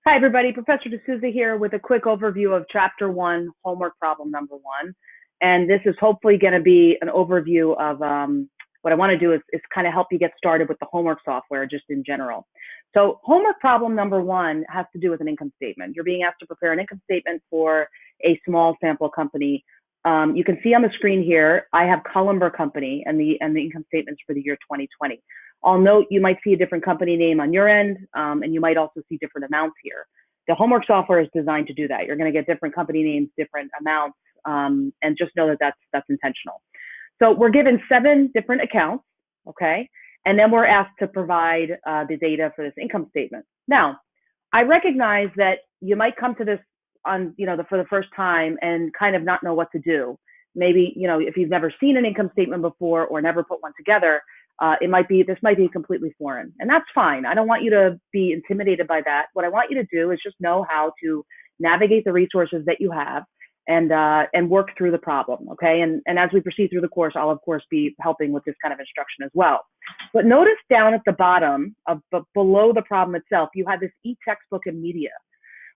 Hi, everybody. Professor D'Souza here with a quick overview of Chapter 1, Homework Problem Number 1. And this is hopefully going to be an overview of what I want to do is kind of help you get started with the homework software just in general. So homework problem number 1 has to do with an income statement. You're being asked to prepare an income statement for a small sample company. You can see on the screen here, I have Cullenber Company and the income statements for the year 2020. I'll note you might see a different company name on your end, and you might also see different amounts here. The homework software is designed to do that. You're going to get different company names, different amounts, and just know that that's intentional. So we're given 7 different accounts, okay? And then we're asked to provide the data for this income statement. Now, I recognize that you might come to this on, for the first time and kind of not know what to do. Maybe, if you've never seen an income statement before or never put one together, this might be completely foreign, and that's fine. I don't want you to be intimidated by that. What I want you to do is just know how to navigate the resources that you have and work through the problem, okay? And as we proceed through the course, I'll of course be helping with this kind of instruction as well. But notice down at the bottom below the problem itself, you have this e-textbook and media.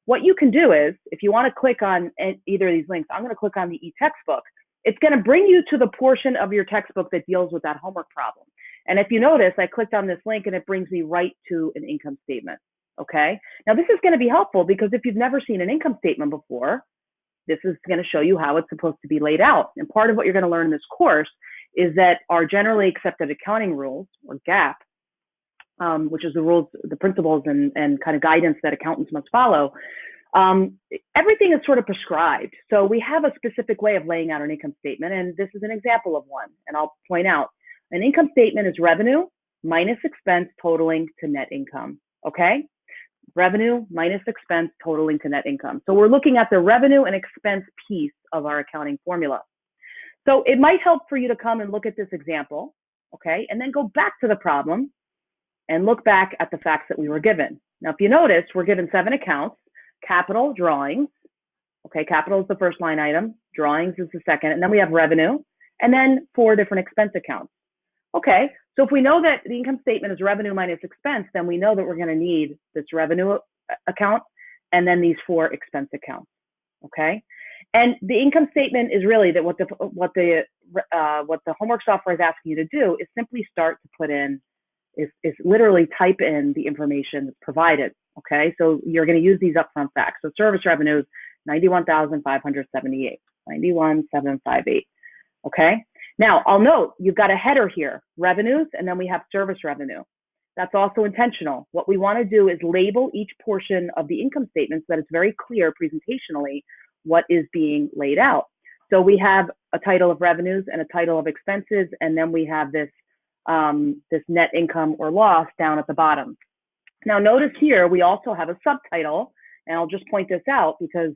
What you can do is, if you want to click on either of these links, I'm going to click on the e-textbook. It's going to bring you to the portion of your textbook that deals with that homework problem. And if you notice, I clicked on this link and it brings me right to an income statement, okay? Now this is going to be helpful because if you've never seen an income statement before, this is going to show you how it's supposed to be laid out. And part of what you're going to learn in this course is that our generally accepted accounting rules, or GAAP, which is the rules, the principles and kind of guidance that accountants must follow, everything is sort of prescribed. So we have a specific way of laying out an income statement, and this is an example of one. And I'll point out, an income statement is revenue minus expense totaling to net income, okay? Revenue minus expense totaling to net income. So we're looking at the revenue and expense piece of our accounting formula. So it might help for you to come and look at this example, okay? And then go back to the problem and look back at the facts that we were given. Now, if you notice, we're given 7 accounts: capital, drawings, okay? Capital is the first line item, drawings is the second, and then we have revenue, and then 4 different expense accounts. Okay, so if we know that the income statement is revenue minus expense, then we know that we're going to need this revenue account and then these 4 expense accounts. Okay, and the income statement is really that what the homework software is asking you to do is simply start to put in is literally type in the information that's provided. Okay, so you're going to use these upfront facts. So service revenues 91,578, 91,758. Okay. Now, I'll note you've got a header here, revenues, and then we have service revenue. That's also intentional. What we want to do is label each portion of the income statement so that it's very clear presentationally what is being laid out. So we have a title of revenues and a title of expenses, and then we have this, this net income or loss down at the bottom. Now, notice here we also have a subtitle, and I'll just point this out because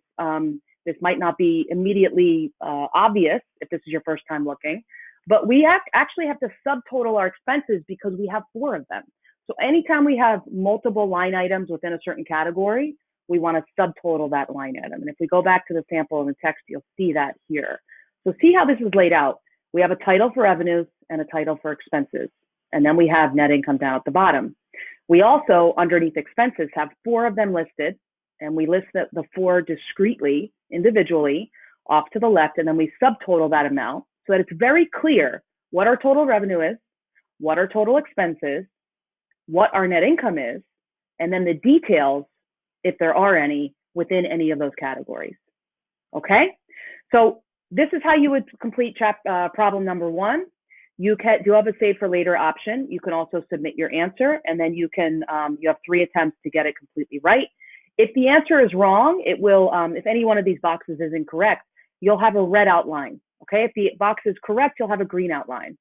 this might not be immediately obvious if this is your first time looking, but we actually have to subtotal our expenses because we have 4 of them. So anytime we have multiple line items within a certain category, we want to subtotal that line item. And if we go back to the sample in the text, you'll see that here. So see how this is laid out. We have a title for revenues and a title for expenses. And then we have net income down at the bottom. We also, underneath expenses, have 4 of them listed. And we list the 4 discretely, individually, off to the left, and then we subtotal that amount so that it's very clear what our total revenue is, what our total expense is, what our net income is, and then the details, if there are any, within any of those categories. Okay? So this is how you would complete problem number 1. You do have a save for later option. You can also submit your answer, and then you have 3 attempts to get it completely right. If the answer is wrong, it will, if any one of these boxes is incorrect, you'll have a red outline, okay? If the box is correct, you'll have a green outline.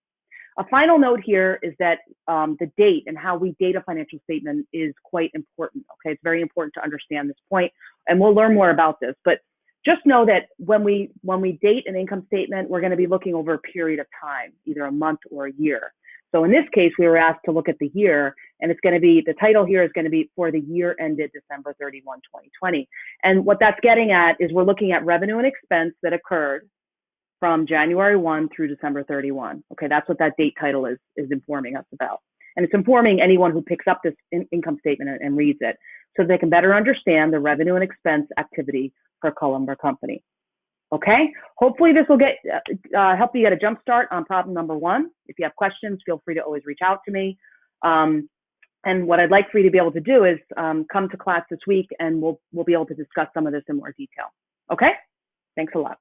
A final note here is that the date and how we date a financial statement is quite important, okay? It's very important to understand this point, and we'll learn more about this. But just know that when we date an income statement, we're going to be looking over a period of time, either a month or a year. So in this case, we were asked to look at the year, and it's going to be, the title here is going to be for the year ended December 31, 2020. And what that's getting at is we're looking at revenue and expense that occurred from January 1 through December 31. Okay, that's what that date title is informing us about. And it's informing anyone who picks up this income statement and reads it so they can better understand the revenue and expense activity for Cullen & Company. Okay, hopefully this will get help you get a jump start on problem number 1. If you have questions, feel free to always reach out to me. And what I'd like for you to be able to do is come to class this week, and we'll be able to discuss some of this in more detail. Okay, thanks a lot.